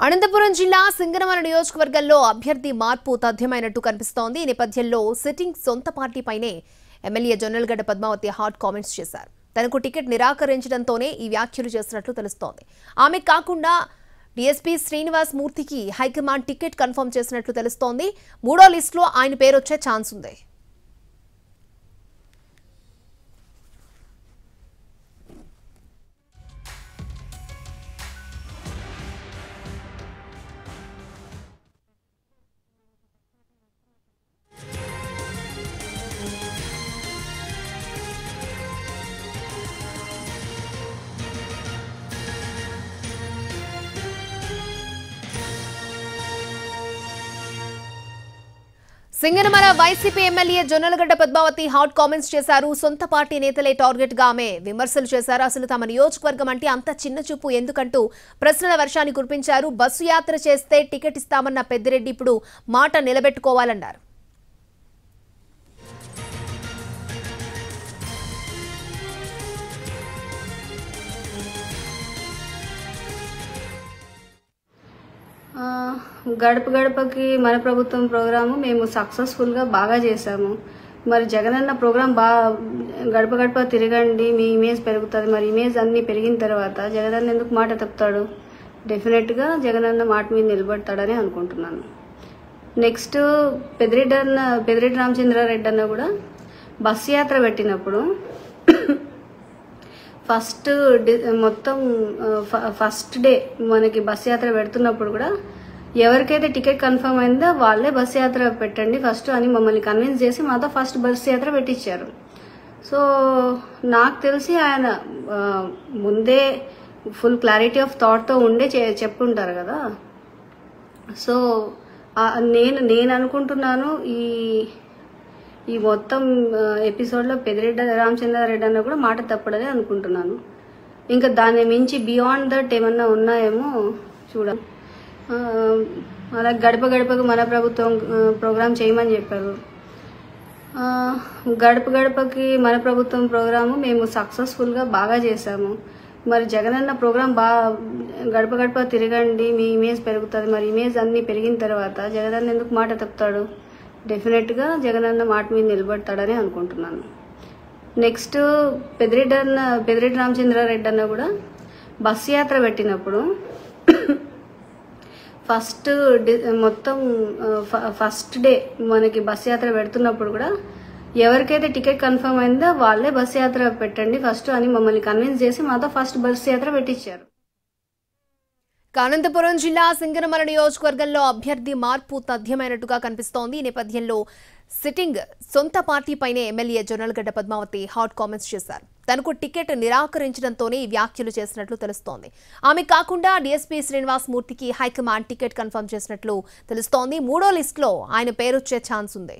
అనంతపురం జిల్లా సింగనమల నియోజకవర్గంలో అభ్యర్థి మార్పు తథ్యమైనట్టు కనిపిస్తోంది. ఈ నేపథ్యంలో సిట్టింగ్ సొంత పార్టీపైనే MLA Jonnalagadda Padmavathi hot comments చేశారు. తనకు టికెట్ నిరాకరించడంతోనే ఈ వ్యాఖ్యలు చేసినట్లు తెలుస్తోంది. ఆమె కాకుండా డీఎస్పీ శ్రీనివాస్ మూర్తికి హైకమాండ్ టికెట్ కన్ఫర్మ్ చేసినట్లు తెలుస్తోంది. మూడో లిస్టులో ఆయన పేరు వచ్చే ఛాన్స్ ఉంది. Singanamala YCP MLA Jonnalagadda Padmavathi hot comments చేశారు. సొంత పార్టీ నేతలే టార్గెట్ గా ఆమె విమర్శలు చేశారు. అసలు తమ నియోజకవర్గం అంటే అంత చిన్న చూపు ఎందుకంటూ ప్రశ్నల వర్షాన్ని కురిపించారు. బస్సు యాత్ర చేస్తే టికెట్ ఇస్తామన్న పెద్దిరెడ్డి ఇప్పుడు మాట నిలబెట్టుకోవాలన్నారు. గడప గడపకి మన ప్రభుత్వం ప్రోగ్రాము మేము సక్సెస్ఫుల్గా బాగా చేశాము. మరి జగనన్న ప్రోగ్రాం గడప గడప తిరగండి మీ ఇమేజ్ పెరుగుతుంది. మరి ఇమేజ్ అన్నీ పెరిగిన తర్వాత జగనన్న ఎందుకు మాట తప్పుతాడు? డెఫినెట్గా జగనన్న మాట మీద నిలబడతాడని అనుకుంటున్నాను. నెక్స్ట్ పెద్దిరెడ్డి రామచంద్రారెడ్డి అన్న కూడా బస్సు యాత్ర పెట్టినప్పుడు ఫస్ట్ డే మనకి బస్ యాత్ర పెడుతున్నప్పుడు కూడా ఎవరికైతే టికెట్ కన్ఫర్మ్ అయిందో వాళ్ళే బస్ యాత్ర పెట్టండి ఫస్ట్ అని మమ్మల్ని కన్విన్స్ చేసి మాతో ఫస్ట్ బస్ యాత్ర పెట్టించారు. సో నాకు తెలిసి ఆయన ముందే ఫుల్ క్లారిటీ ఆఫ్ థాట్తో ఉండే చెప్పుంటారు కదా. సో నేను అనుకుంటున్నాను ఈ మొత్తం ఎపిసోడ్లో పెద్దిరెడ్డి రామచంద్రారెడ్డి అన్న కూడా మాట తప్పడదే అనుకుంటున్నాను. ఇంకా దాన్ని మించి బియాండ్ దట్ ఏమన్నా ఉన్నాయేమో చూడాలి. అలా గడప గడపకు మన ప్రభుత్వం ప్రోగ్రాం చేయమని చెప్పారు. గడప గడపకి మన ప్రభుత్వం ప్రోగ్రాము మేము సక్సెస్ఫుల్గా బాగా చేశాము. మరి జగనన్న ప్రోగ్రాం గడప గడప తిరగండి మీ ఇమేజ్ పెరుగుతుంది. మరి ఇమేజ్ అన్నీ పెరిగిన తర్వాత జగనన్న ఎందుకు మాట తప్పుతాడు? డెఫినెట్గా జగనన్న మాట మీద నిలబడతాడని అనుకుంటున్నాను. నెక్స్ట్ పెద్దిరెడ్డి రామచంద్రారెడ్డి అన్న కూడా బస్సు యాత్ర పెట్టినప్పుడు ఫస్ట్ డే మనకి బస్ యాత్ర పెడుతున్నప్పుడు కూడా ఎవరికైతే టికెట్ కన్ఫర్మ్ అయిందో వాళ్ళే బస్ యాత్ర పెట్టండి ఫస్ట్ అని మమ్మల్ని కన్విన్స్ చేసి మాతో ఫస్ట్ బస్ యాత్ర పెట్టించారు. అనంతపురం జిల్లా సింగనమల నియోజకవర్గంలో అభ్యర్థి మార్పు తథ్యమైనట్టుగా కనిపిస్తోంది. ఈ నేపథ్యంలో సిట్టింగ్ సొంత పార్టీపైనే MLA Jonnalagadda Padmavathi hot comments చేశారు. తనకు టికెట్ నిరాకరించడంతోనే ఈ వ్యాఖ్యలు చేసినట్లు తెలుస్తోంది. ఆమె కాకుండా డీఎస్పీ శ్రీనివాస్ మూర్తికి హైకమాండ్ టికెట్ కన్ఫర్మ్ చేసినట్లు తెలుస్తోంది. మూడో లిస్టులో ఆయన పేరొచ్చే ఛాన్స్ ఉంది.